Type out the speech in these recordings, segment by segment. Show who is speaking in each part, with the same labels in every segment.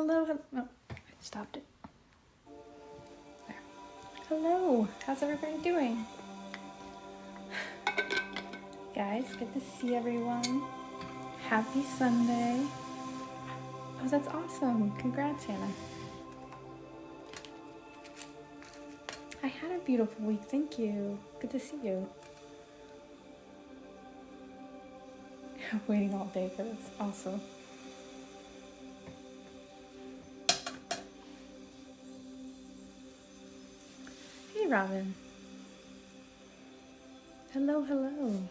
Speaker 1: Hello, oh, I stopped it. There. Hello, how's everybody doing? Guys, good to see everyone. Happy Sunday. Oh, that's awesome. Congrats, Hannah. I had a beautiful week, thank you. Good to see you. I'm waiting all day for this, awesome. Hey, Robin. Hello, hello.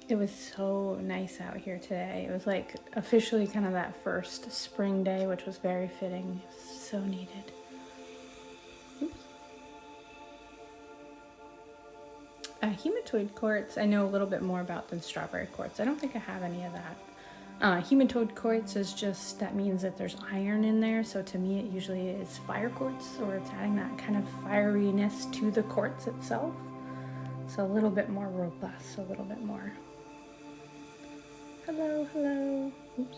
Speaker 1: It was so nice out here today. It was like officially kind of that first spring day, which was very fitting. So needed. Oops. Hematoid quartz, I know a little bit more about than strawberry quartz. I don't think I have any of that. Hematoid quartz is just, that means that there's iron in there. So to me, it usually is fire quartz, or it's adding that kind of fieriness to the quartz itself. So a little bit more robust, a little bit more. Hello, hello. Oops.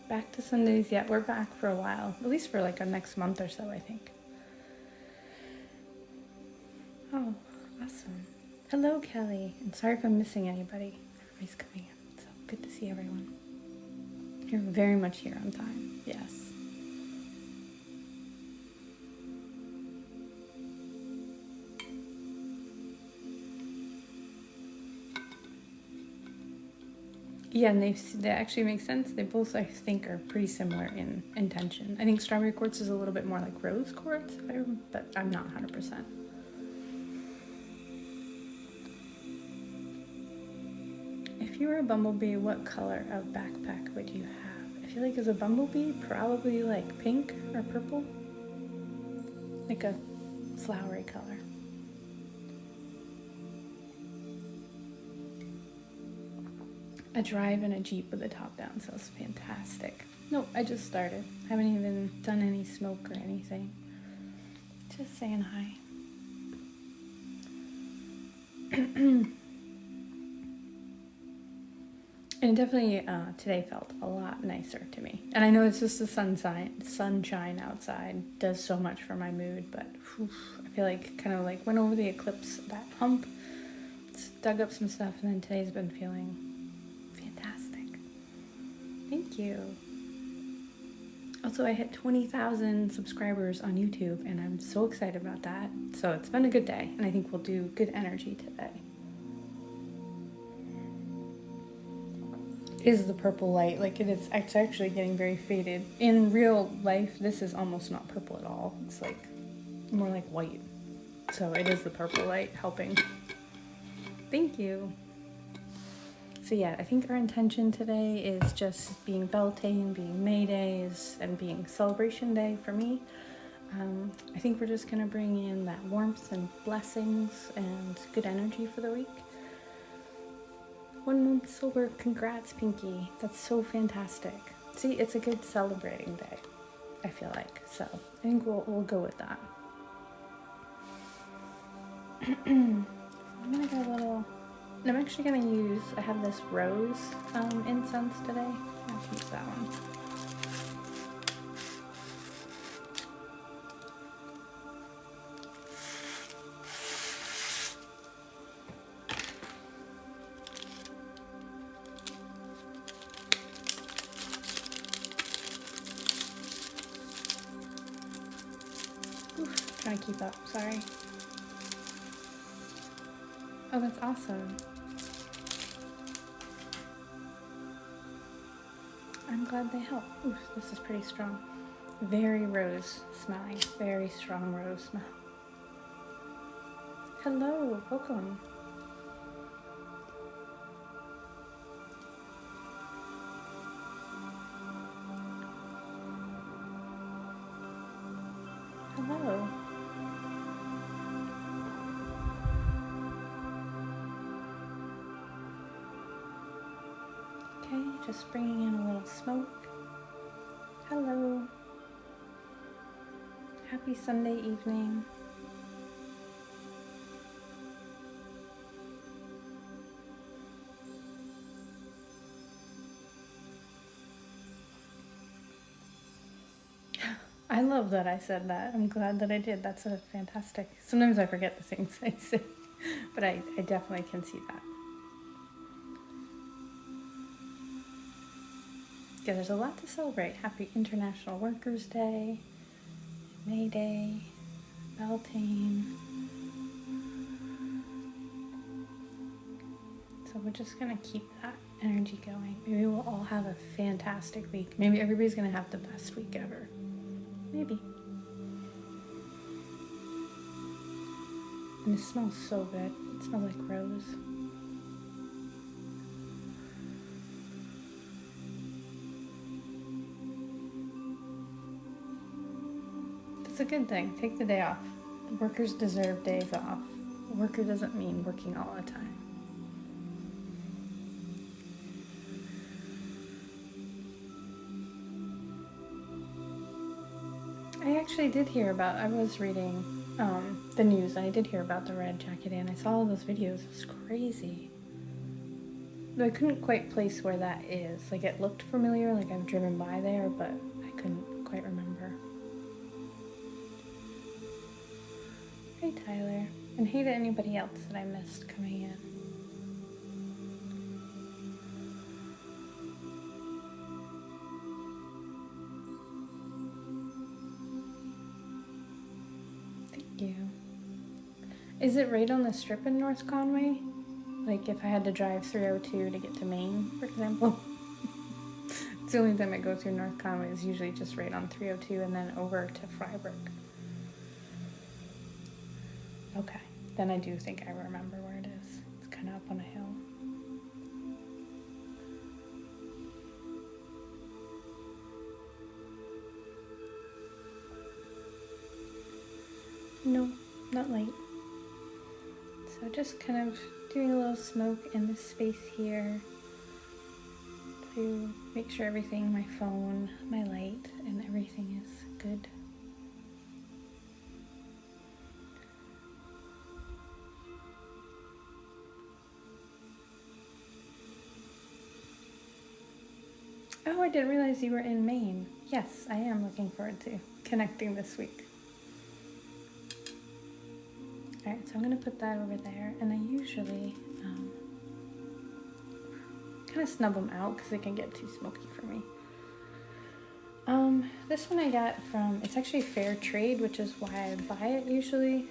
Speaker 1: Back to Sundays yet. We're back for a while, at least for like a next month or so, I think. Oh, awesome. Hello, Kelly. And sorry if I'm missing anybody. Everybody's coming in, so good to see everyone. You're very much here on time. Yes. Yeah, and they actually make sense. They both, I think, are pretty similar in intention. I think strawberry quartz is a little bit more like rose quartz, but I'm not 100%. If you were a bumblebee, what color of backpack would you have? I feel like as a bumblebee, probably like pink or purple. Like a flowery color. A drive and a Jeep with the top down sounds fantastic. Nope, I just started. Haven't even done any smoke or anything. Just saying hi. And definitely today felt a lot nicer to me. And I know it's just the sunshine outside does so much for my mood, but whew, I feel like kind of like went over the eclipse, that hump, dug up some stuff, and then today's been feeling fantastic. Thank you. Also, I hit 20,000 subscribers on YouTube, and I'm so excited about that. So it's been a good day, and I think we'll do good energy today. Is the purple light, like it's actually getting very faded. In real life, this is almost not purple at all. It's like more like white. So it is the purple light helping. Thank you. So yeah, I think our intention today is just being Beltane, being May Days, and being Celebration Day for me. I think we're just gonna bring in that warmth and blessings and good energy for the week. 1 month sober, congrats, Pinky. That's so fantastic. See, it's a good celebrating day, I feel like. So I think we'll go with that. I'm gonna get a little, I'm actually gonna use, I have this rose incense today. I'll use that one. Oof, trying to keep up, sorry. Oh, that's awesome. I'm glad they help. Ooh, this is pretty strong. Very rose smelling. Very strong rose smell. Hello, welcome. Hello. Okay, just bringing in a little smoke. Hello. Happy Sunday evening. I love that I said that. I'm glad that I did. That's a fantastic. Sometimes I forget the things I say, but I definitely can see that. Yeah, there's a lot to celebrate. Happy International Workers' Day, May Day, Beltane. So we're just gonna keep that energy going. Maybe we'll all have a fantastic week. Maybe everybody's gonna have the best week ever. Maybe. And it smells so good. It smells like rose. It's a good thing. Take the day off. Workers deserve days off. Worker doesn't mean working all the time. I actually did hear about, I was reading the news, and I did hear about the red jacket inn. I saw all those videos. It was crazy. Though I couldn't quite place where that is. Like, it looked familiar, like I've driven by there, but I couldn't quite remember. Hey, Tyler. And hey to anybody else that I missed coming in. Thank you. Is it right on the strip in North Conway? Like if I had to drive 302 to get to Maine, for example? It's the only time I go through North Conway is usually just right on 302 and then over to Freiburg. Okay, then I do think I remember where it is. It's kind of up on a hill. No, not light. So just kind of doing a little smoke in this space here to make sure everything, my phone, my light, and everything is good. Oh, I didn't realize you were in Maine. Yes, I am looking forward to connecting this week. Alright, so I'm going to put that over there, and I usually kind of snub them out because they can get too smoky for me. This one I got from, it's actually Fair Trade, which is why I buy it usually,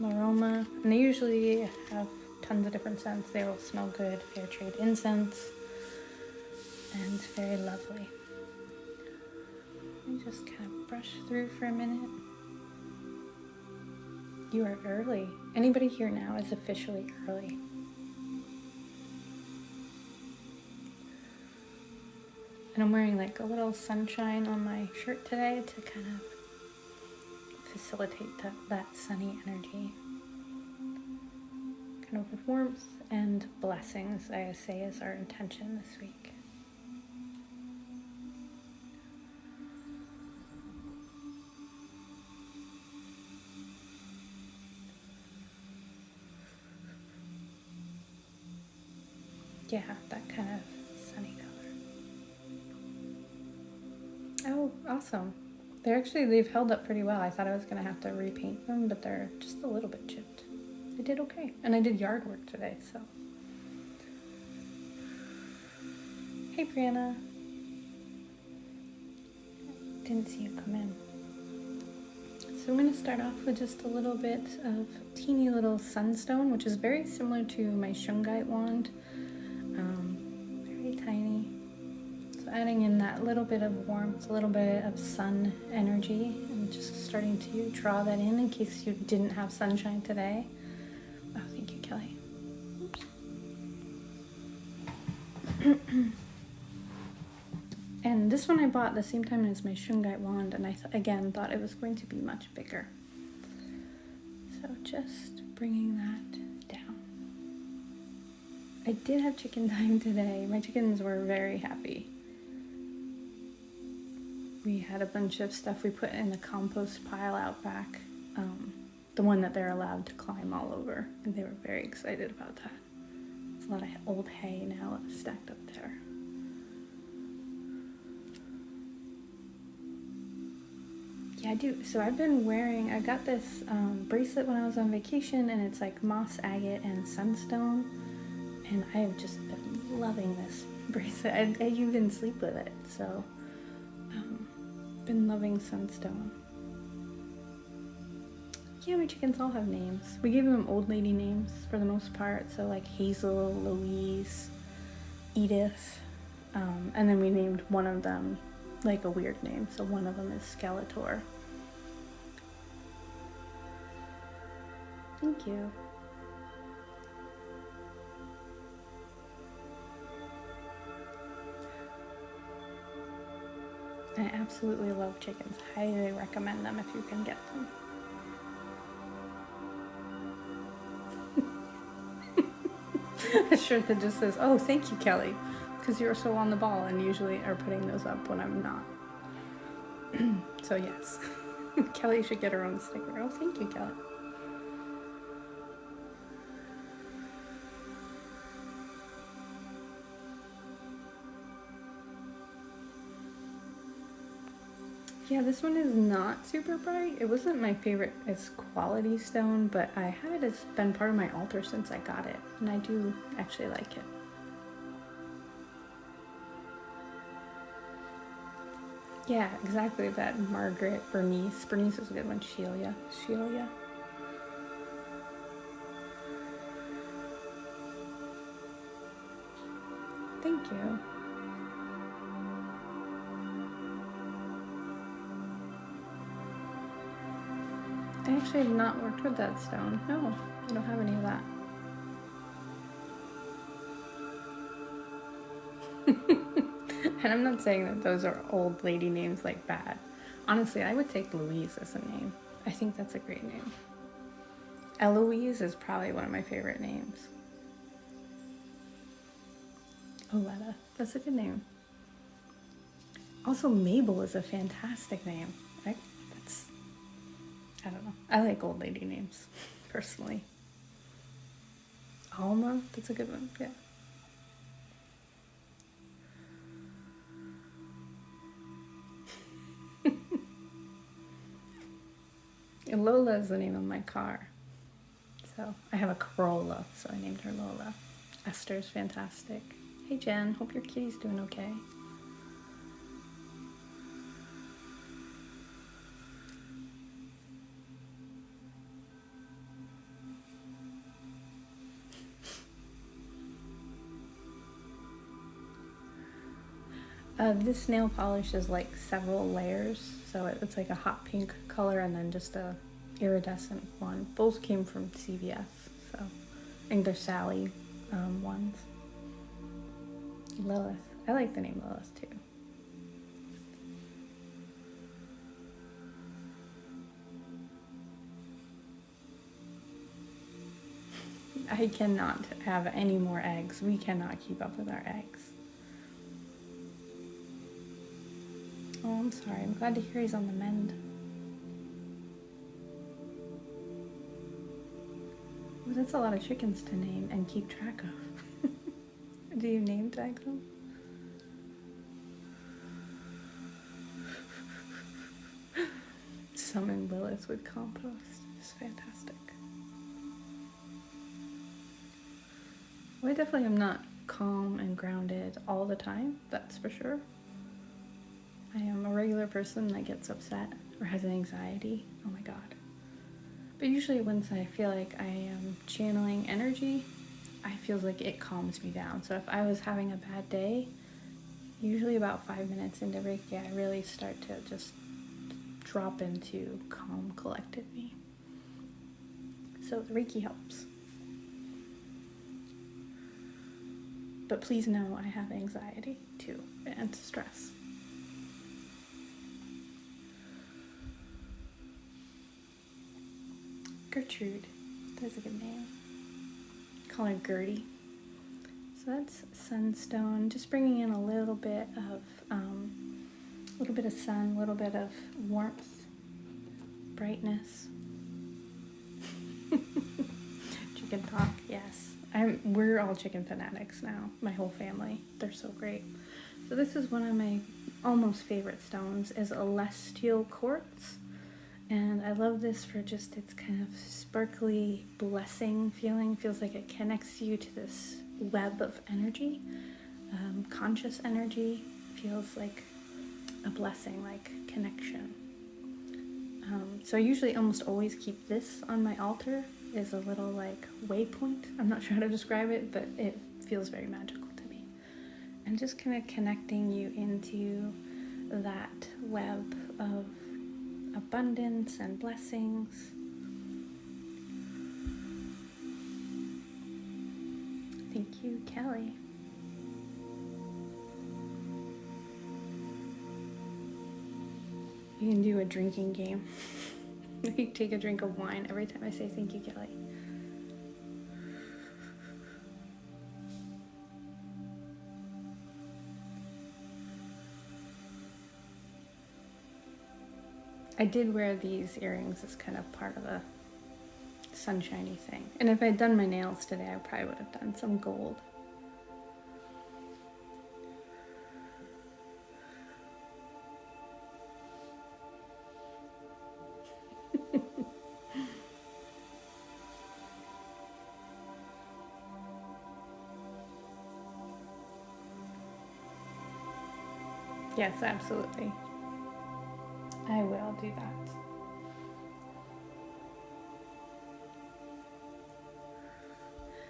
Speaker 1: Maroma, and they usually have tons of different scents. They will smell good, Fair Trade incense, and it's very lovely. Let me just kind of brush through for a minute. You are early. Anybody here now is officially early. And I'm wearing like a little sunshine on my shirt today to kind of facilitate that sunny energy. Kind of with warmth and blessings, I say, is our intention this week. Yeah, that kind of sunny color. Oh, awesome. They've held up pretty well. I thought I was going to have to repaint them, but they're just a little bit chipped. They did okay. And I did yard work today, so. Hey, Brianna. Didn't see you come in. So I'm going to start off with just a little bit of teeny little sunstone, which is very similar to my shungite wand. Very tiny. So adding in that little bit of warmth, a little bit of sun energy, and just starting to draw that in case you didn't have sunshine today. Oh, thank you, Kelly. And this one I bought the same time as my shungite wand, and I again thought it was going to be much bigger. So just bringing that down. I did have chicken time today. My chickens were very happy. We had a bunch of stuff we put in the compost pile out back, the one that they're allowed to climb all over, and they were very excited about that. There's a lot of old hay now stacked up there. Yeah, I do. So I've been wearing, I got this bracelet when I was on vacation, and it's like moss agate and sunstone. And I have just been loving this bracelet. I even sleep with it. So, been loving sunstone. Yeah, my chickens all have names. We gave them old lady names for the most part. So like Hazel, Louise, Edith. And then we named one of them like a weird name. So one of them is Skeletor. Thank you. I absolutely love chickens. Highly recommend them if you can get them. A shirt that just says, "Oh, thank you, Kelly," because you're so on the ball and usually are putting those up when I'm not. So yes, Kelly should get her own sticker. Oh, thank you, Kelly. Yeah, this one is not super bright. It wasn't my favorite as quality stone, but I have it as been part of my altar since I got it, and I do actually like it. Yeah, exactly that. Margaret, Bernice. Bernice is a good one. Sheila. Sheila. Thank you. I actually have not worked with that stone. No, I don't have any of that. And I'm not saying that those are old lady names like bad. Honestly, I would take Louise as a name. I think that's a great name. Eloise is probably one of my favorite names. Oletta, that's a good name. Also, Mabel is a fantastic name. I don't know. I like old lady names, personally. Alma, that's a good one, yeah. Lola is the name of my car. So I have a Corolla, so I named her Lola. Esther's fantastic. Hey Jen, hope your kitty's doing okay. This nail polish is like several layers, so it's like a hot pink color and then just a iridescent one. Both came from CVS, so I think they're Sally ones. Lilith. I like the name Lilith too. I cannot have any more eggs. We cannot keep up with our eggs. Oh, I'm sorry. I'm glad to hear he's on the mend. Ooh, that's a lot of chickens to name and keep track of. Do you name tag them? Summon Lilith with compost. It's fantastic. Well, I definitely am not calm and grounded all the time, that's for sure. I am a regular person that gets upset or has anxiety. Oh my god. But usually once I feel like I am channeling energy, I feel like it calms me down. So if I was having a bad day, usually about 5 minutes into Reiki, I really start to just drop into calm, collected me. So the Reiki helps. But please know I have anxiety too, and stress. Gertrude, that's a good name. Call her Gertie. So that's sunstone, just bringing in a little bit of sun, a little bit of warmth, brightness. Chicken talk, yes. We're all chicken fanatics now, my whole family. They're so great. So this is one of my almost favorite stones, is Elestial Quartz. And I love this for just its kind of sparkly blessing feeling. Feels like it connects you to this web of energy, conscious energy. Feels like a blessing, like connection. So I usually almost always keep this on my altar as a little like waypoint. I'm not sure how to describe it, but it feels very magical to me. And just kind of connecting you into that web of abundance and blessings. Thank you, Kelly. You can do a drinking game. You take a drink of wine every time I say thank you, Kelly. I did wear these earrings as kind of part of a sunshiny thing. And if I'd done my nails today, I probably would have done some gold. Yes, absolutely. I will do that.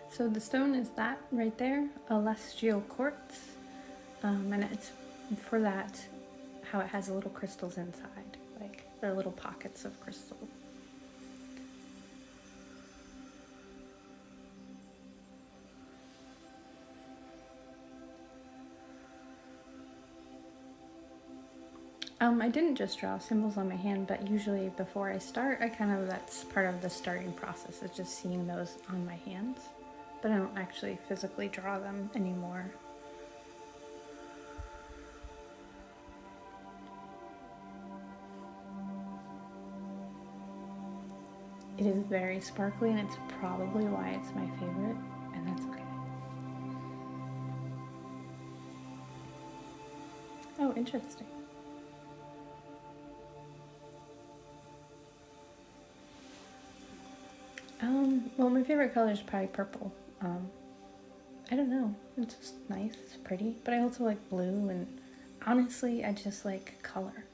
Speaker 1: So the stone is that right there, Elestial Quartz. And it's for that, how it has little crystals inside. Like, they're little pockets of crystal. I didn't just draw symbols on my hand, but usually before I start, that's part of the starting process, is just seeing those on my hands. But I don't actually physically draw them anymore. It is very sparkly, and it's probably why it's my favorite, and that's okay. Oh, interesting. Well, my favorite color is probably purple. I don't know. It's just nice. It's pretty. But I also like blue, and honestly, I just like color.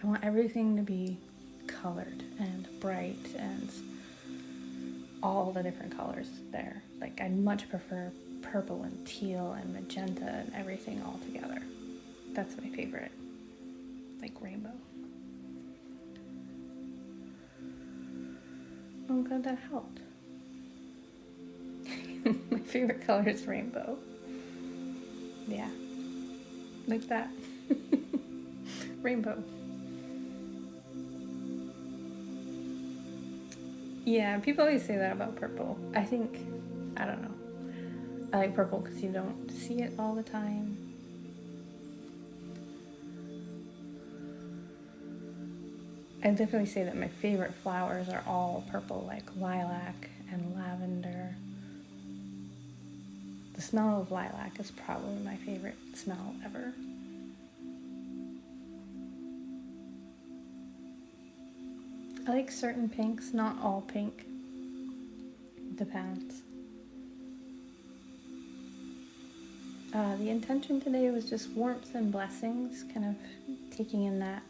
Speaker 1: I want everything to be colored and bright and all the different colors there. Like, I'd much prefer purple and teal and magenta and everything all together. That's my favorite. Like rainbow. Oh, God, that helped. My favorite color is rainbow. Yeah. Like that. Rainbow. Yeah, people always say that about purple. I don't know. I like purple because you don't see it all the time. I'd definitely say that my favorite flowers are all purple, like lilac and lavender. The smell of lilac is probably my favorite smell ever. I like certain pinks, not all pink. Depends. The intention today was just warmth and blessings, kind of taking in that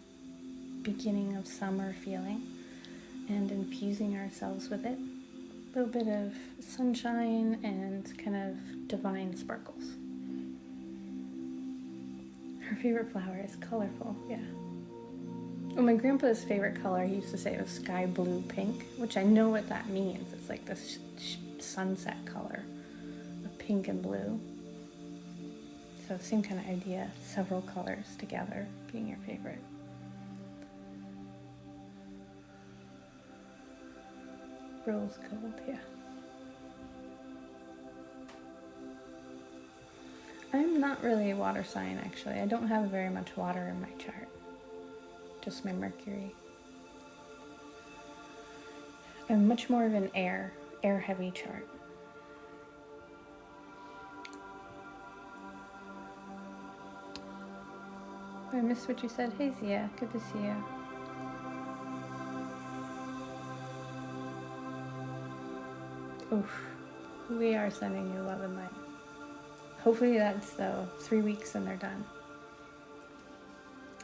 Speaker 1: beginning of summer feeling and infusing ourselves with it. A little bit of sunshine and kind of divine sparkles. Her favorite flower is colorful, yeah. Well, my grandpa's favorite color, he used to say, was sky blue pink, which I know what that means. It's like this sunset color of pink and blue. So same kind of idea, several colors together being your favorite. Rose gold, yeah. I'm not really a water sign, actually. I don't have very much water in my chart. Just my Mercury. I'm much more of an air heavy chart. I missed what you said. Hey Zia, good to see you. Oof. We are sending you love and light. Hopefully that's 3 weeks and they're done.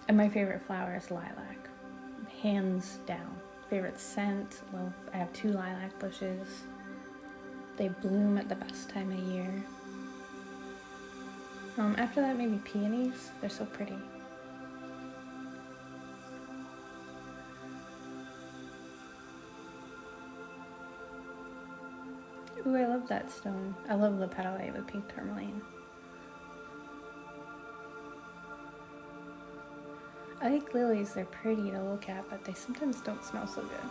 Speaker 1: And my favorite flower is lilac. Hands down. Favorite scent. Love. I have 2 lilac bushes. They bloom at the best time of year. After that, maybe peonies. They're so pretty. Ooh, I love that stone. I love the petalite with pink tourmaline. I like lilies. They're pretty to look at, but they sometimes don't smell so good.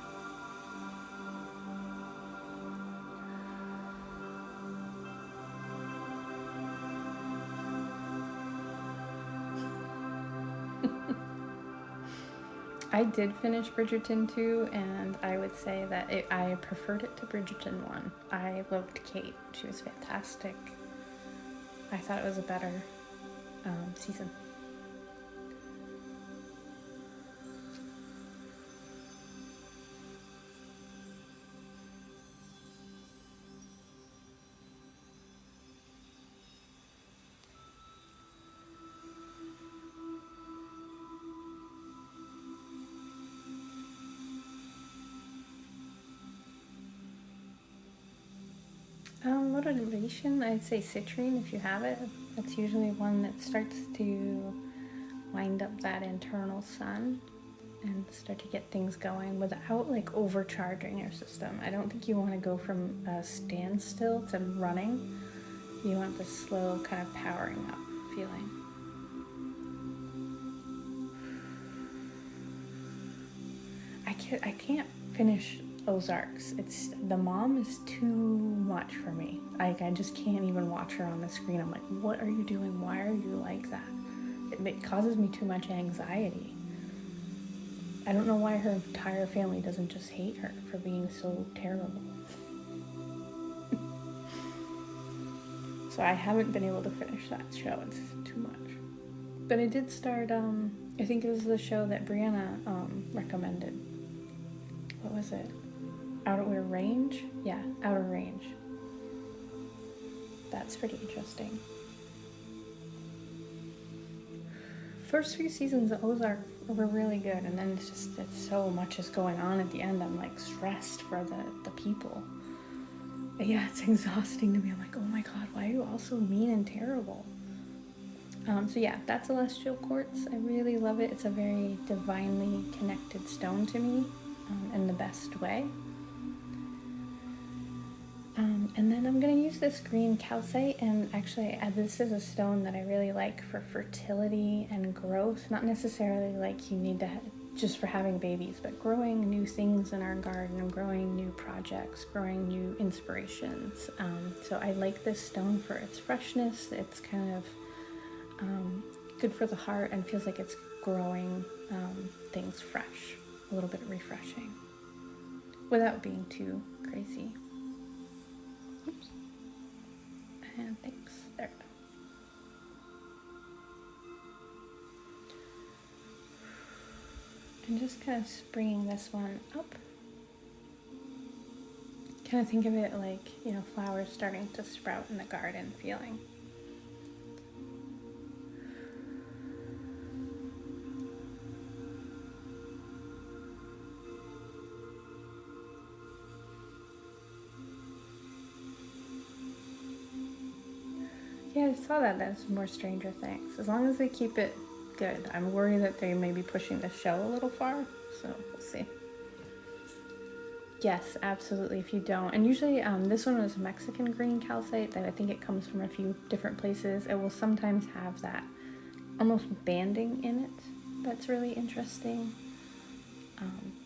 Speaker 1: I did finish Bridgerton 2, and I would say that I preferred it to Bridgerton 1. I loved Kate. She was fantastic. I thought it was a better season. Motivation, I'd say citrine if you have it. That's usually one that starts to wind up that internal sun and start to get things going without like overcharging your system. I don't think you want to go from a standstill to running. You want the slow kind of powering up feeling. I can't finish Ozarks. The mom is too much for me. I just can't even watch her on the screen. I'm like, what are you doing? Why are you like that? It causes me too much anxiety. I don't know why her entire family doesn't just hate her for being so terrible. So I haven't been able to finish that show. It's too much. But I did start, I think it was the show that Brianna recommended. What was it? Outer Range? Yeah, Outer Range. That's pretty interesting. First 3 seasons of Ozark were really good, and then it's so much is going on at the end. I'm like stressed for the people. But yeah, it's exhausting to me. I'm like, oh my god, why are you all so mean and terrible? So yeah, that's Elestial Quartz. I really love it. It's a very divinely connected stone to me, in the best way. And then I'm going to use this green calcite, and actually this is a stone that I really like for fertility and growth. Not necessarily like you need to just for having babies, but growing new things in our garden and growing new projects, growing new inspirations. So I like this stone for its freshness. It's kind of good for the heart and feels like it's growing things fresh, a little bit refreshing, without being too crazy. Oops. And thanks. There we go. And just kind of springing this one up. Kind of think of it like, flowers starting to sprout in the garden feeling. Yeah, I saw that as more Stranger Things. As long as they keep it good. I'm worried that they may be pushing the show a little far, so we'll see. Yes, absolutely, if you don't. And usually this one was Mexican green calcite that I think it comes from a few different places. It will sometimes have that almost banding in it. That's really interesting.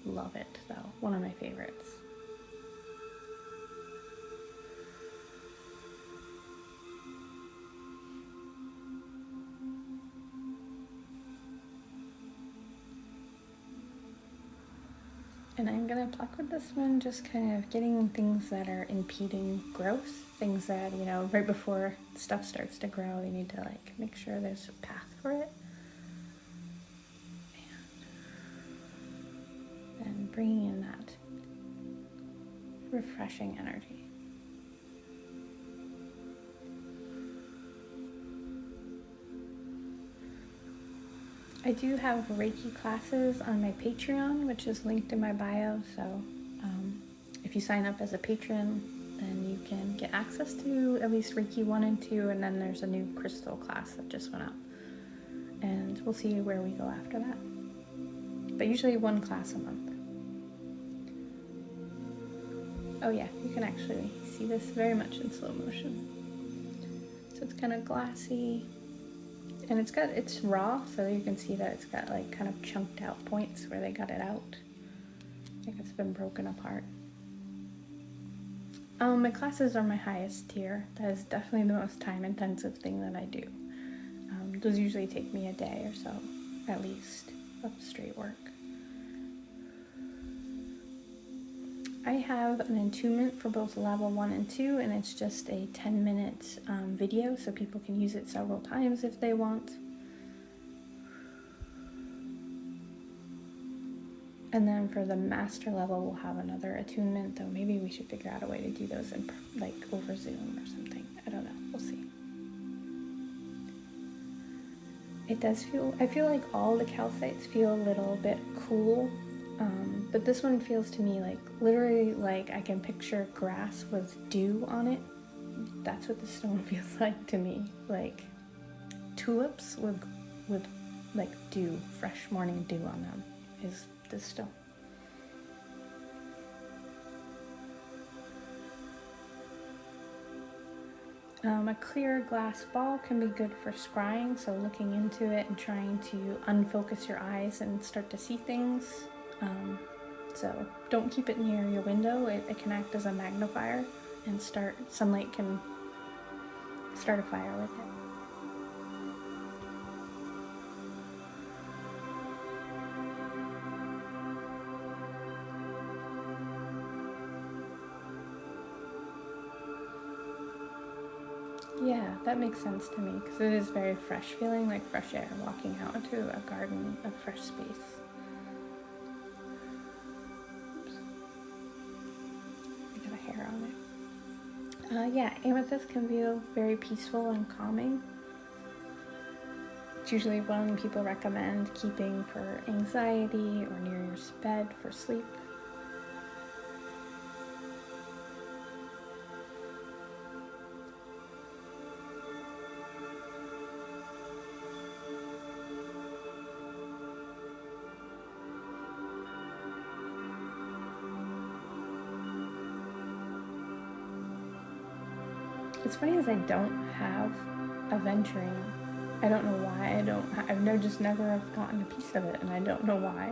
Speaker 1: Love it, though. One of my favorites. And I'm going to pluck with this one, just kind of getting things that are impeding growth, things that, right before stuff starts to grow, you need to make sure there's a path for it. And bringing in that refreshing energy. I do have Reiki classes on my Patreon, which is linked in my bio, so if you sign up as a patron, then you can get access to at least Reiki 1 and 2, and then there's a new crystal class that just went up. And we'll see where we go after that. But usually 1 class a month. Oh yeah, you can actually see this very much in slow motion. So it's kind of glassy, and it's raw, so you can see that it's got like kind of chunked out points where they got it out. Like it's been broken apart. My classes are my highest tier. That is definitely the most time-intensive thing that I do. Those usually take me a day or so, at least, of straight work. I have an attunement for both level 1 and 2, and it's just a 10-minute video, so people can use it several times if they want. And then for the master level, we'll have another attunement, though maybe we should figure out a way to do those in, like over Zoom or something. I don't know. We'll see. It does feel, I feel like all the calcites feel a little bit cool, but this one feels to me like literally like I can picture grass with dew on it. That's what the stone feels like to me. Like tulips with like dew, fresh morning dew on them is this stone. A clear glass ball can be good for scrying, so looking into it and trying to unfocus your eyes and start to see things. So don't keep it near your window. It can act as a magnifier, and sunlight can start a fire with it. Yeah, that makes sense to me, because it is very fresh feeling, like fresh air, walking out into a garden of fresh space. Oops. I got a hair on it. Yeah, amethyst can feel very peaceful and calming. It's usually one people recommend keeping for anxiety or near your bed for sleep. It's funny as I don't have aventurine. I don't know why. I've just never have gotten a piece of it, and I don't know why.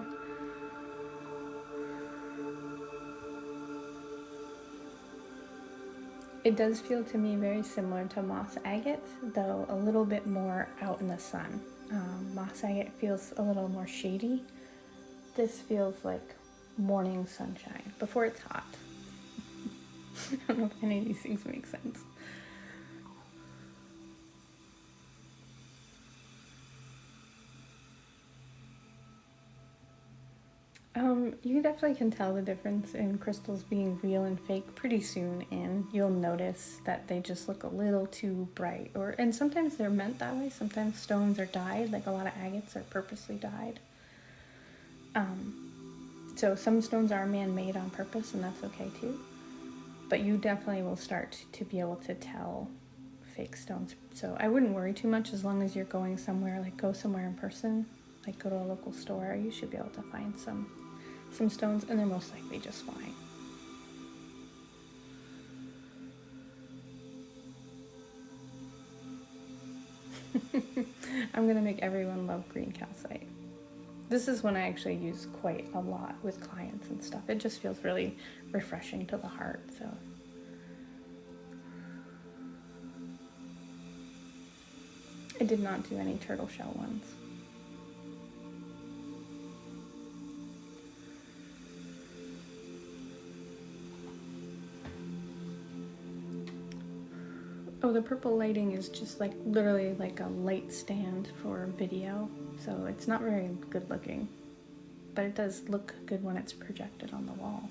Speaker 1: It does feel to me very similar to moss agate, though a little bit more out in the sun. Moss agate feels a little more shady. This feels like morning sunshine before it's hot. I don't know if any of these things make sense. You definitely can tell the difference in crystals being real and fake pretty soon, and you'll notice that they just look a little too bright. And sometimes they're meant that way. Sometimes stones are dyed, like a lot of agates are purposely dyed. So some stones are man-made on purpose, and that's okay too. But you definitely will start to be able to tell fake stones. So I wouldn't worry too much as long as you're going somewhere, like go somewhere in person, like go to a local store. You should be able to find some stones, and they're most likely just fine. I'm gonna make everyone love green calcite. This is one I actually use quite a lot with clients and stuff. It just feels really refreshing to the heart, so. I did not do any turtle shell ones. Oh, the purple lighting is just like literally like a light stand for video, so it's not very good looking, but it does look good when it's projected on the wall.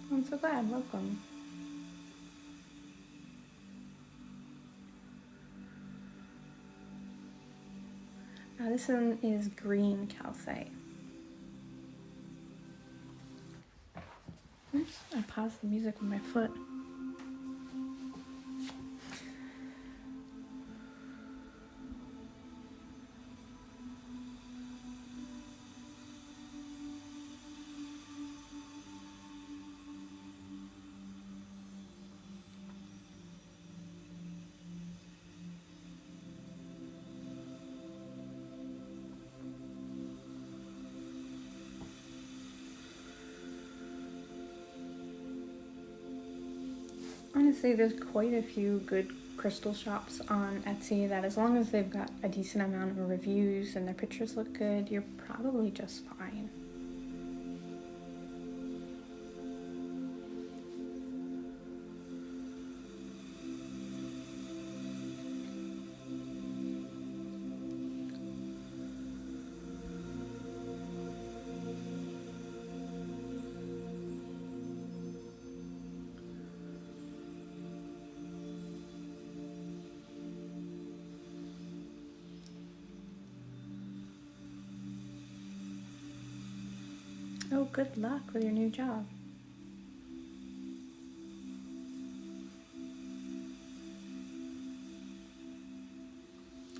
Speaker 1: I'm so glad. Welcome. This one is green calcite. Oops, I paused the music with my foot. Honestly, there's quite a few good crystal shops on Etsy that as long as they've got a decent amount of reviews and their pictures look good, you're probably just fine. Oh, good luck with your new job.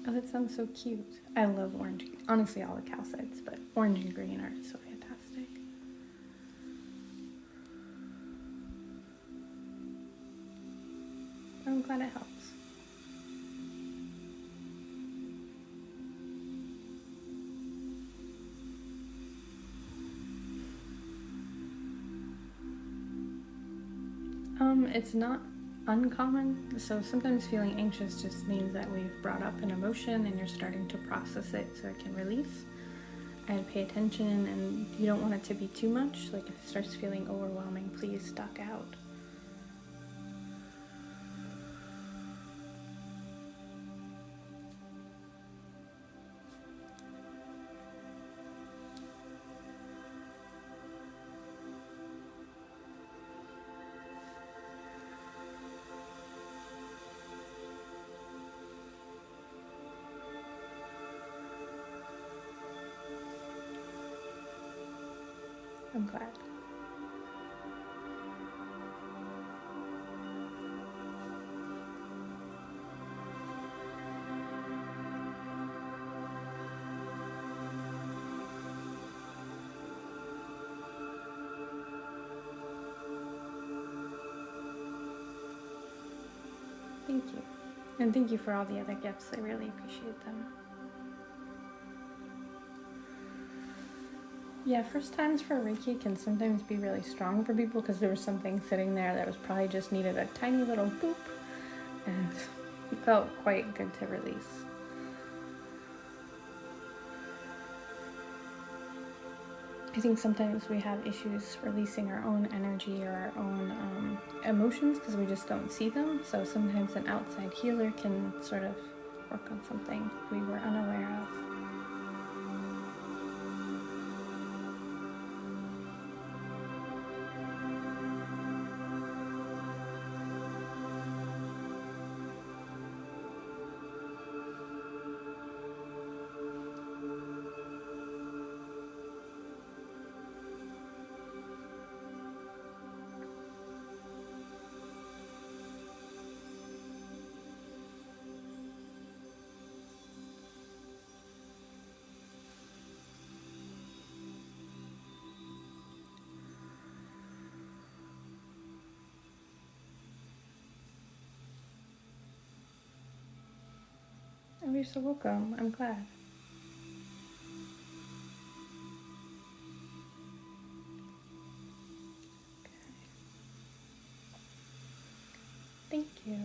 Speaker 1: Oh, that sounds so cute. I love orange. Honestly, all the calcites, but orange and green are so fantastic. I'm glad it helps. It's not uncommon. So sometimes feeling anxious just means that we've brought up an emotion and you're starting to process it so it can release. And pay attention, and you don't want it to be too much. Like if it starts feeling overwhelming, please duck out. I'm glad. Thank you. And thank you for all the other gifts. I really appreciate them. Yeah, first times for Reiki can sometimes be really strong for people because there was something sitting there that was probably just needed a tiny little boop, and it felt quite good to release. I think sometimes we have issues releasing our own energy or our own emotions because we just don't see them. So sometimes an outside healer can sort of work on something we were unaware of. Oh, you're so welcome. I'm glad. Thank you.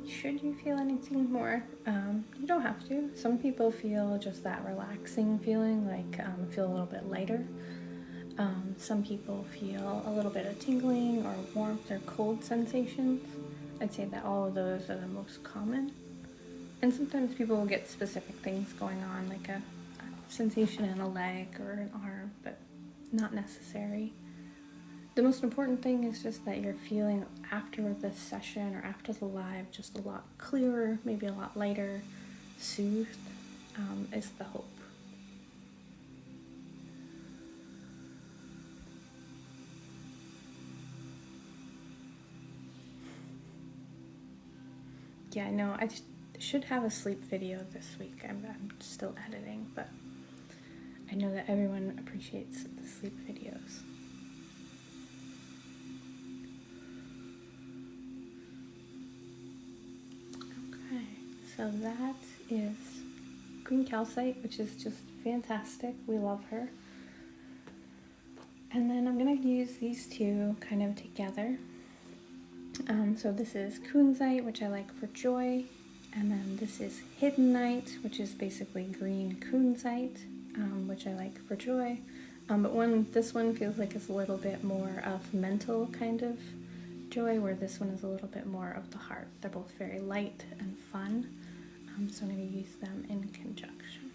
Speaker 1: Should you feel anything more, you don't have to. Some people feel just that relaxing feeling, like feel a little bit lighter. Some people feel a little bit of tingling or warmth or cold sensations. I'd say that all of those are the most common. And sometimes people will get specific things going on, like a sensation in a leg or an arm, but not necessary. The most important thing is just that you're feeling after this session or after the live just a lot clearer, maybe a lot lighter, soothed, is the hope. Yeah, I know. I should have a sleep video this week. I'm still editing, but I know that everyone appreciates the sleep videos. Okay, so that is green calcite, which is just fantastic. We love her. And then I'm going to use these two kind of together. So this is kunzite, which I like for joy, and then this is hiddenite, which is basically green kunzite, which I like for joy. But this one feels like it's a little bit more of mental kind of joy, where this one is a little bit more of the heart. They're both very light and fun, so I'm going to use them in conjunction.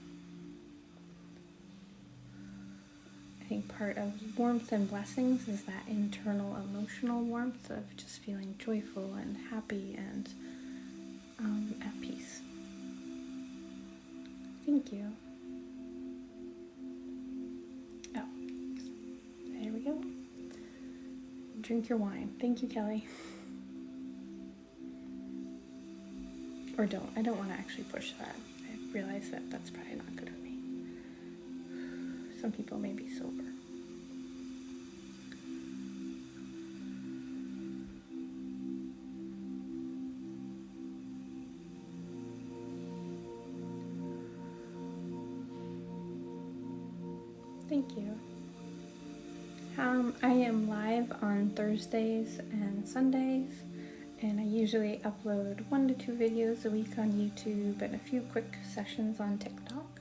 Speaker 1: I think part of warmth and blessings is that internal emotional warmth of just feeling joyful and happy and at peace. Thank you. Oh, there we go. Drink your wine. Thank you, Kelly. Or don't. I don't want to actually push that. I realize that that's probably not good for me. Some people may be sober. Thank you. I am live on Thursdays and Sundays, and I usually upload 1 to 2 videos a week on YouTube and a few quick sessions on TikTok.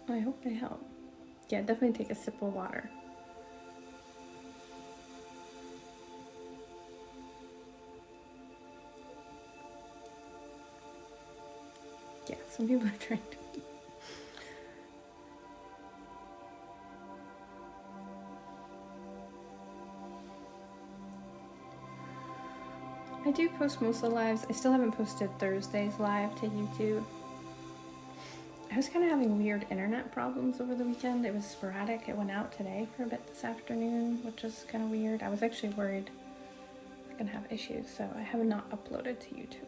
Speaker 1: I hope they help. Yeah, definitely take a sip of water. Yeah, some people are trying to. I do post most of the lives. I still haven't posted Thursdays live to YouTube. I was kind of having weird internet problems over the weekend. It was sporadic. It went out today for a bit this afternoon, which is kind of weird. I was actually worried I was going to have issues, so I have not uploaded to YouTube.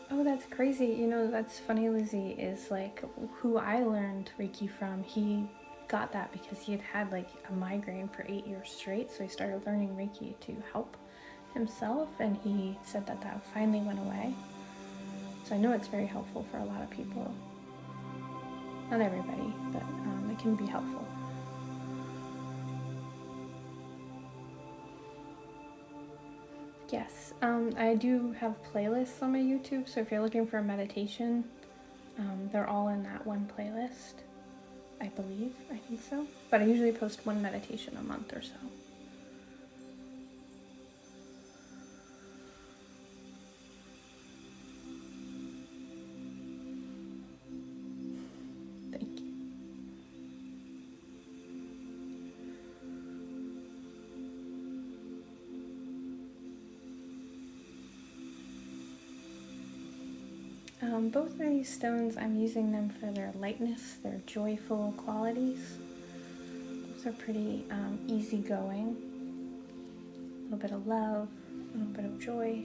Speaker 1: Oh, that's crazy. You know, that's funny, Lizzie, is like who I learned Reiki from. He got that because he had had like a migraine for 8 years straight. So he started learning Reiki to help himself, and he said that that finally went away. So I know it's very helpful for a lot of people. Not everybody, but it can be helpful. Yes, I do have playlists on my YouTube, so if you're looking for a meditation, they're all in that one playlist, I believe. I think so. But I usually post one meditation a month or so. Thank you. Both of these stones, I'm using them for their lightness, their joyful qualities. Those are pretty easygoing. A little bit of love, a little bit of joy.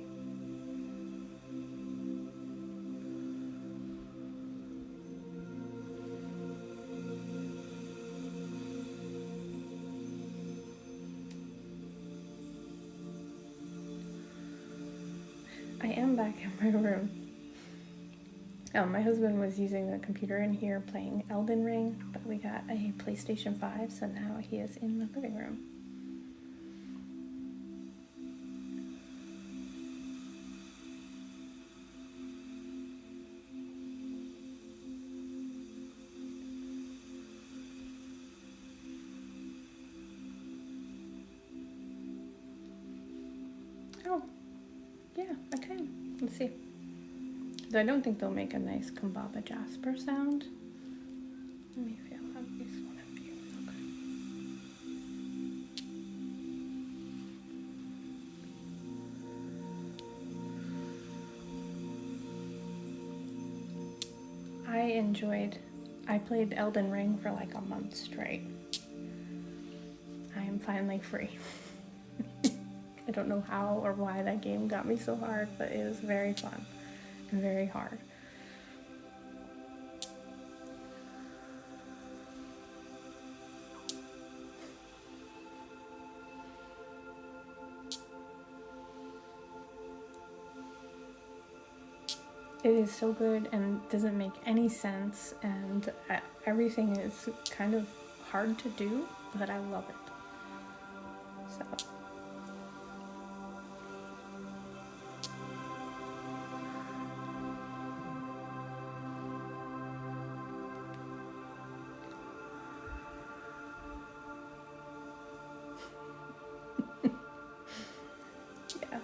Speaker 1: I'm back in my room. My husband was using the computer in here playing Elden Ring, but we got a PlayStation 5, so now he is in the living room. Oh, yeah, okay. Let's see. I don't think they'll make a nice Kumbaba Jasper sound. Let me feel how these one of you. Okay. I played Elden Ring for like a month straight. I am finally free. I don't know how or why that game got me so hard, but it was very fun and very hard. It is so good and doesn't make any sense, and everything is kind of hard to do, but I love it. So. Yeah.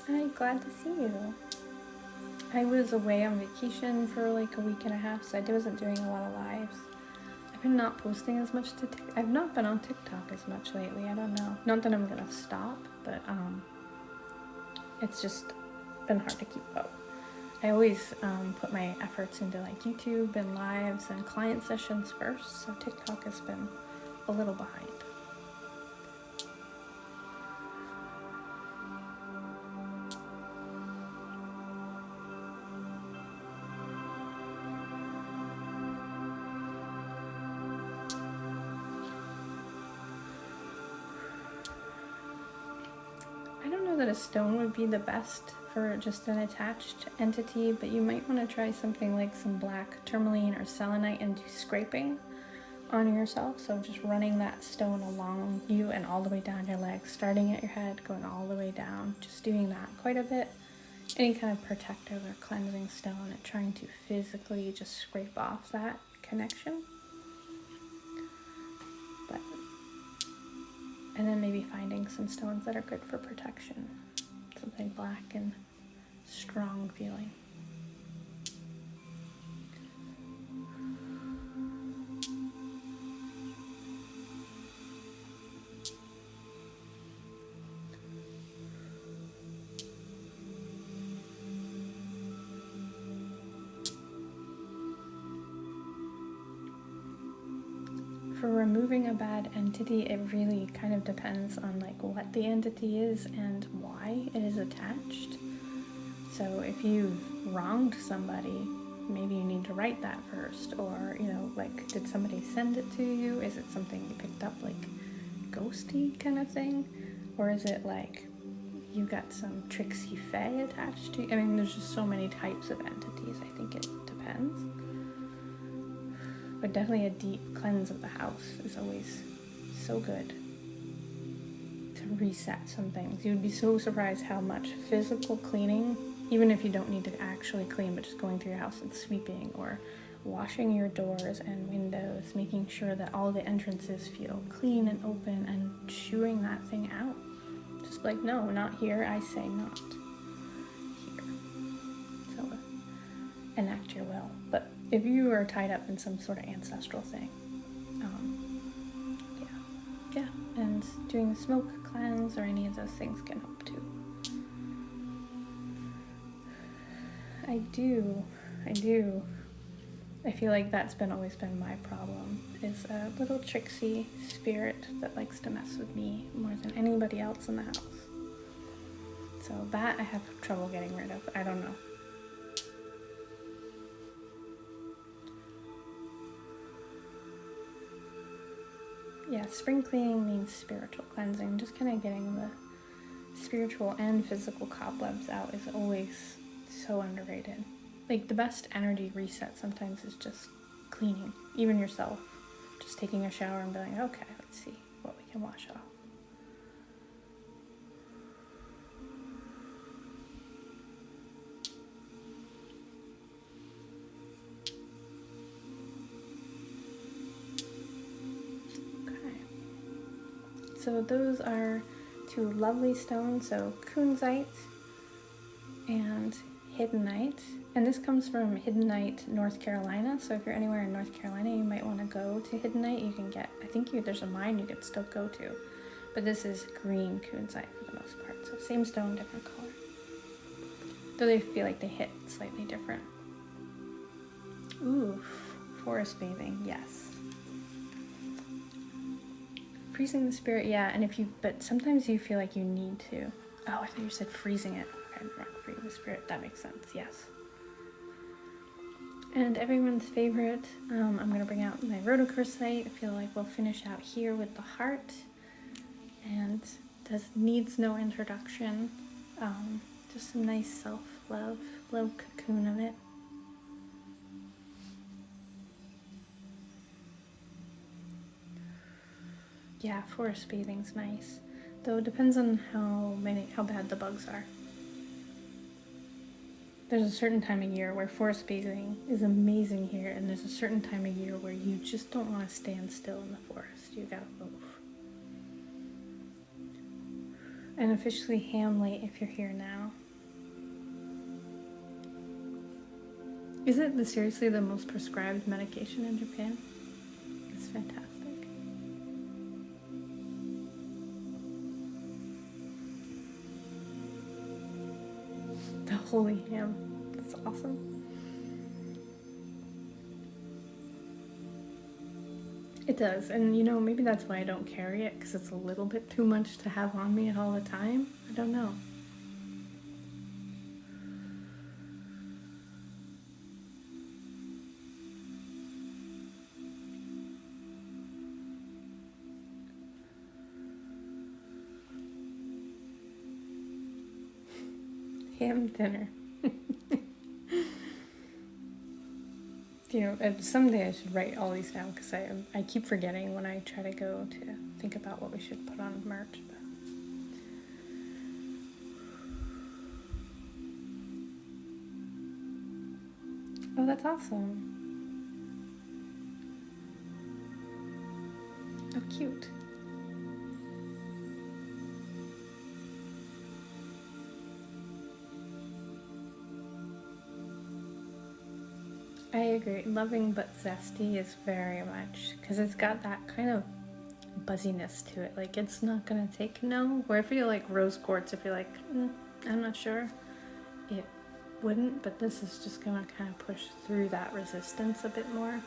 Speaker 1: I'm glad to see you. I was away on vacation for like a week and a half, so I wasn't doing a lot of lives. I've been not posting as much to TikTok. I've not been on TikTok as much lately. I don't know. Not that I'm gonna stop, but it's just been hard to keep up. I always put my efforts into like YouTube and lives and client sessions first, so TikTok has been a little behind. I don't know that a stone would be the best for just an attached entity, but you might want to try something like some black tourmaline or selenite and do scraping on yourself. So just running that stone along you and all the way down your legs, starting at your head, going all the way down, just doing that quite a bit. Any kind of protective or cleansing stone and trying to physically just scrape off that connection. And then maybe finding some stones that are good for protection. Something black and strong feeling. For removing a bad entity, it really kind of depends on like what the entity is and why it is attached. So if you've wronged somebody, maybe you need to write that first, or like, did somebody send it to you? Is it something you picked up, like ghosty kind of thing, or is it like you got some tricksy fae attached to you? I mean, there's just so many types of entities. I think it depends. But definitely a deep cleanse of the house is always so good to reset some things. You would be so surprised how much physical cleaning, even if you don't need to actually clean, but just going through your house and sweeping or washing your doors and windows, making sure that all the entrances feel clean and open, and shooing that thing out. Just like, no, not here, I say not here. So enact your will. But if you are tied up in some sort of ancestral thing, yeah, and doing the smoke cleanse or any of those things can help too. I do. I feel like that's always been my problem, is a little tricksy spirit that likes to mess with me more than anybody else in the house. So that I have trouble getting rid of. I don't know. Yeah, spring cleaning means spiritual cleansing. Just kind of getting the spiritual and physical cobwebs out is always so underrated. Like, the best energy reset sometimes is just cleaning, even yourself. Just taking a shower and being like, okay, let's see what we can wash off. So those are two lovely stones, so Calcite and Hiddenite. And this comes from Hiddenite, North Carolina. So if you're anywhere in North Carolina, you might want to go to Hiddenite. You can get, I think there's a mine you could still go to. But this is green Calcite for the most part. So same stone, different color. Though they feel like they hit slightly different. Ooh, forest bathing, yes. Freezing the spirit, yeah, and but sometimes you feel like you need to. Oh, I thought you said freezing it. Okay, freezing the spirit, that makes sense, yes. And everyone's favorite, I'm gonna bring out my rhodochrosite. I feel like we'll finish out here with the heart. And this needs no introduction. Just some nice self-love, little cocoon of it. Yeah, forest bathing's nice. Though it depends on how bad the bugs are. There's a certain time of year where forest bathing is amazing here, and there's a certain time of year where you just don't want to stand still in the forest. You gotta move. And officially ham late if you're here now. Is it seriously the most prescribed medication in Japan? It's fantastic. The holy ham. That's awesome. It does, and maybe that's why I don't carry it, because it's a little bit too much to have on me all the time. I don't know. Ham dinner. Someday I should write all these down, because I keep forgetting when I try to go to think about what we should put on merch. But. Oh, that's awesome. Oh, cute. I agree. Loving but zesty is very much, because it's got that kind of buzziness to it. Like, it's not gonna take no. Where I feel like rose quartz, if you're like, I'm not sure, it wouldn't, but this is just gonna kind of push through that resistance a bit more.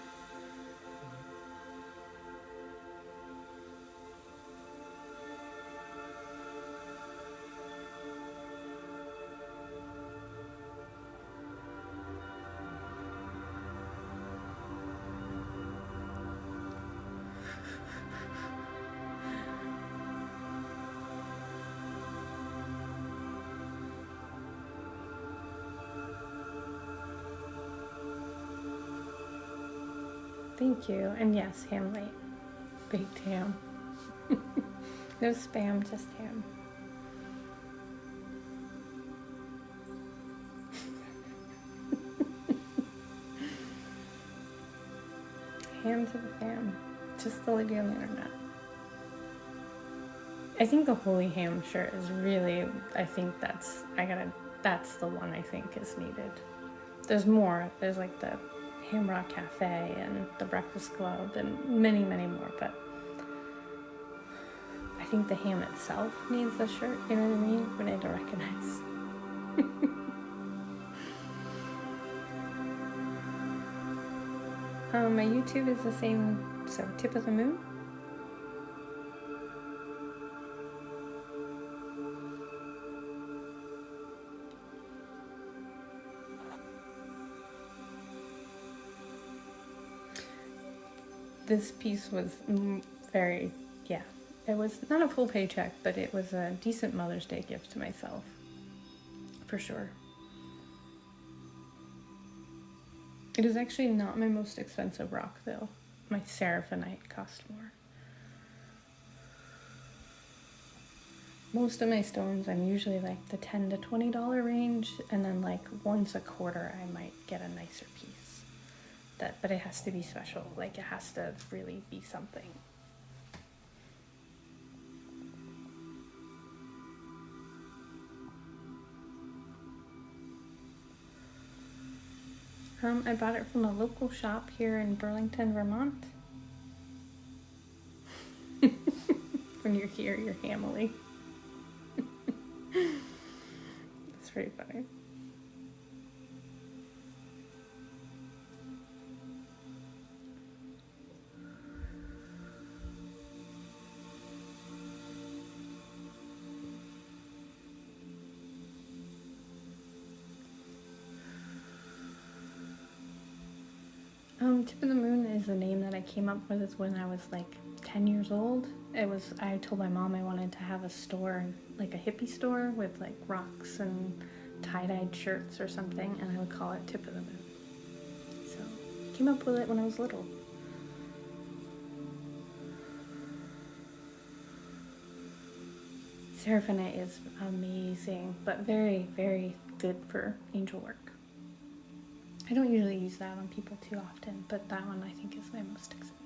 Speaker 1: Thank you. And yes, ham late. Baked ham. No spam, just ham. Ham to the fam. Just the lady on the internet. I think the holy ham shirt is really, that's the one I think is needed. There's more. There's like the Hamrock Cafe and the Breakfast Club and many, many more, but I think the ham itself needs the shirt, you know what I mean? We need to recognize. My YouTube is the same, so Tip of the Moon. This piece was very, yeah. It was not a full paycheck, but it was a decent Mother's Day gift to myself, for sure. It is actually not my most expensive rock, though. My Seraphinite cost more. Most of my stones, I'm usually like the $10 to $20 range, and then like once a quarter, I might get a nicer piece. But it has to be special. Like it has to really be something. I bought it from a local shop here in Burlington, Vermont. When you're here, you're Hamily. It's pretty funny. Tip of the Moon is the name that I came up with when I was like 10 years old. I told my mom I wanted to have a store, like a hippie store with like rocks and tie-dyed shirts or something, and I would call it Tip of the Moon. So I came up with it when I was little. Seraphinite is amazing, but very, very good for angel work. I don't usually use that on people too often, but that one I think is my most expensive.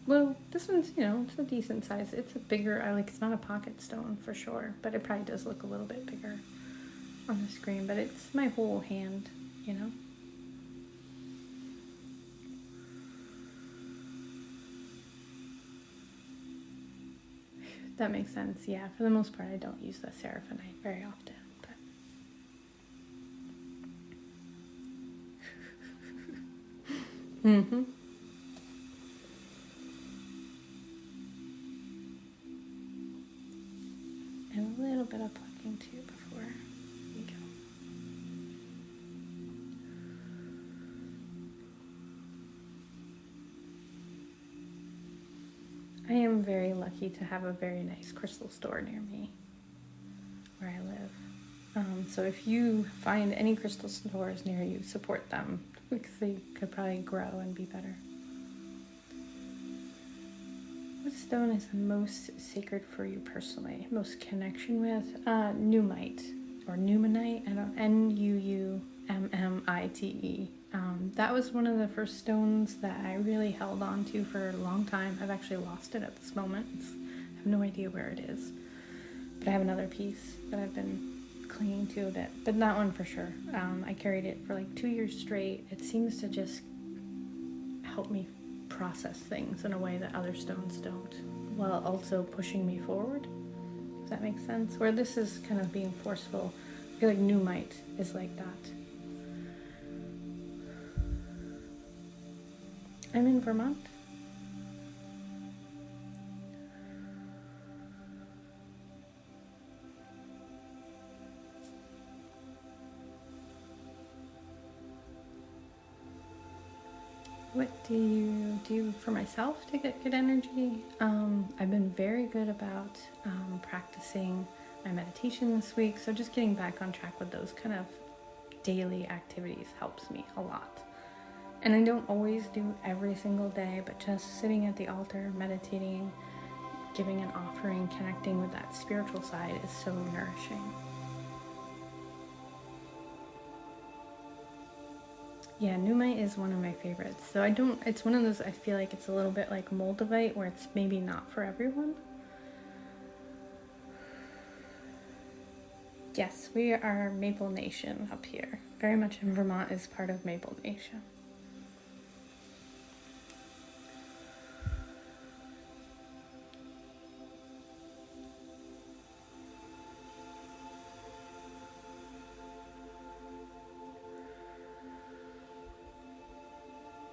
Speaker 1: Well, this one's, it's a decent size. It's a bigger, it's not a pocket stone for sure, but it probably does look a little bit bigger on the screen, but it's my whole hand, That makes sense. Yeah, for the most part, I don't use the Seraphinite very often, but... mm-hmm. And a little bit of plucking too before we go. I am very lucky to have a very nice crystal store near me where I live. So if you find any crystal stores near you, support them because they could probably grow and be better. What stone is the most sacred for you personally? Most connection with? Nuumite or Nuumanite. Nuummite. That was one of the first stones that I really held on to for a long time. I've actually lost it at this moment. I have no idea where it is. But I have another piece that I've been clinging to a bit. But that one for sure. I carried it for like 2 years straight. It seems to just help me process things in a way that other stones don't, while also pushing me forward. Does that make sense? Where this is kind of being forceful. I feel like Nuumite is like that. I'm in Vermont. What do you do for myself to get good energy? I've been very good about practicing my meditation this week, so just getting back on track with those kind of daily activities helps me a lot. And I don't always do every single day, but just sitting at the altar, meditating, giving an offering, connecting with that spiritual side is so nourishing. Yeah, Nuumite is one of my favorites. So it's one of those, I feel like it's a little bit like Moldavite where it's maybe not for everyone. Yes, we are Maple Nation up here. Very much in Vermont is part of Maple Nation.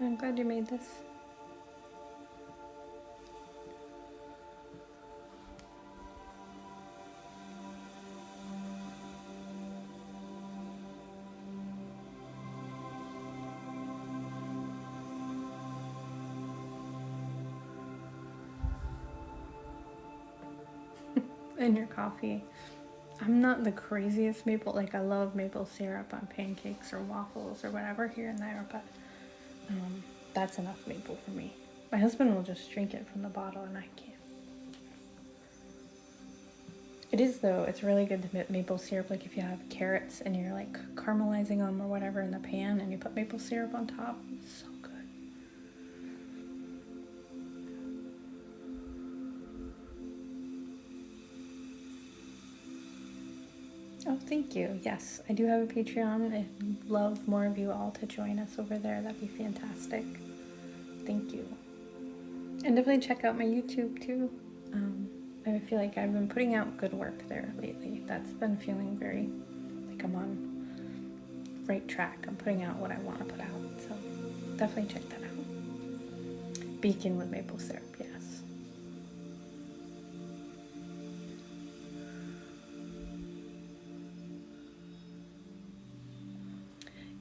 Speaker 1: I'm glad you made this. And your coffee. I'm not the craziest maple, like I love maple syrup on pancakes or waffles or whatever here and there, but that's enough maple for me. My husband will just drink it from the bottle and I can't. It is though, it's really good to maple syrup, like if you have carrots and you're like caramelizing them or whatever in the pan and you put maple syrup on top, it's so good. Oh, thank you. Yes, I do have a Patreon. I'd love more of you all to join us over there. That'd be fantastic. Thank you. And definitely check out my YouTube too. I feel like I've been putting out good work there lately. That's been feeling very like I'm on right track. I'm putting out what I want to put out. So definitely check that out. Beacon with maple syrup, yes.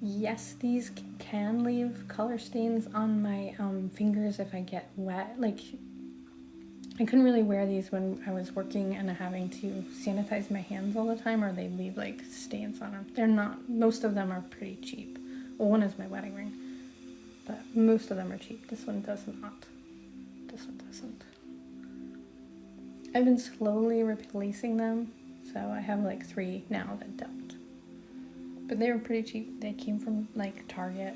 Speaker 1: Yes, these can leave color stains on my fingers if I get wet. Like, I couldn't really wear these when I was working and having to sanitize my hands all the time, or they leave like stains on them. They're not, most of them are pretty cheap. Well, one is my wedding ring, but most of them are cheap. This one does not. This one doesn't. I've been slowly replacing them, so I have like 3 now that don't. But they were pretty cheap. They came from like Target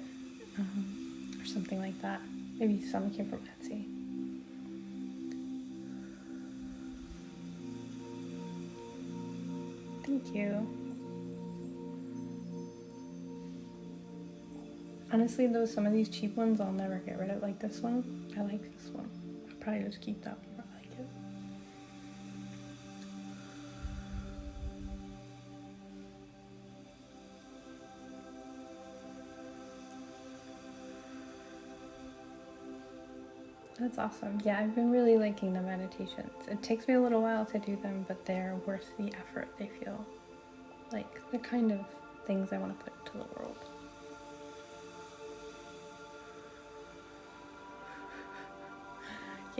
Speaker 1: or something like that. Maybe some came from Etsy. Thank you. Honestly though, some of these cheap ones I'll never get rid of. Like this one. I like this one. I'll probably just keep that one. I like it. That's awesome. Yeah, I've been really liking the meditations. It takes me a little while to do them, but they're worth the effort. They feel like the kind of things I want to put into the world.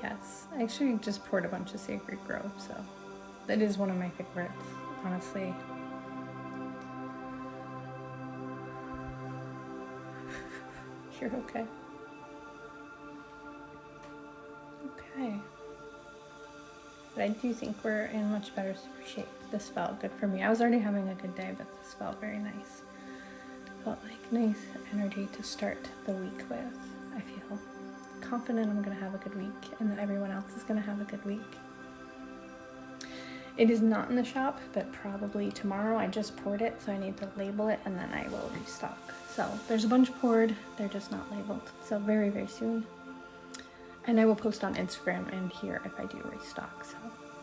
Speaker 1: Yes, I actually just poured a bunch of Sacred Grove, so that is one of my favorites, honestly. You're okay. Okay. But I do think we're in much better shape. This felt good for me. I was already having a good day, but this felt very nice. Felt like nice energy to start the week with. I feel confident I'm going to have a good week and that everyone else is going to have a good week. It is not in the shop, but probably tomorrow. I just poured it, so I need to label it and then I will restock. So there's a bunch poured, they're just not labeled. So very, very soon. And I will post on Instagram and here if I do restock. So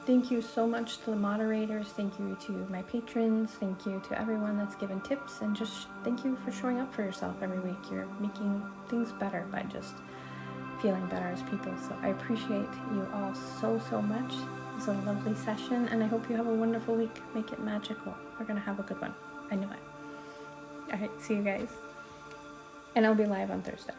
Speaker 1: thank you so much to the moderators. Thank you to my patrons. Thank you to everyone that's given tips. And just thank you for showing up for yourself every week. You're making things better by just feeling better as people. So I appreciate you all so, so much. It was a lovely session. And I hope you have a wonderful week. Make it magical. We're going to have a good one. I know it. All right. See you guys. And I'll be live on Thursday.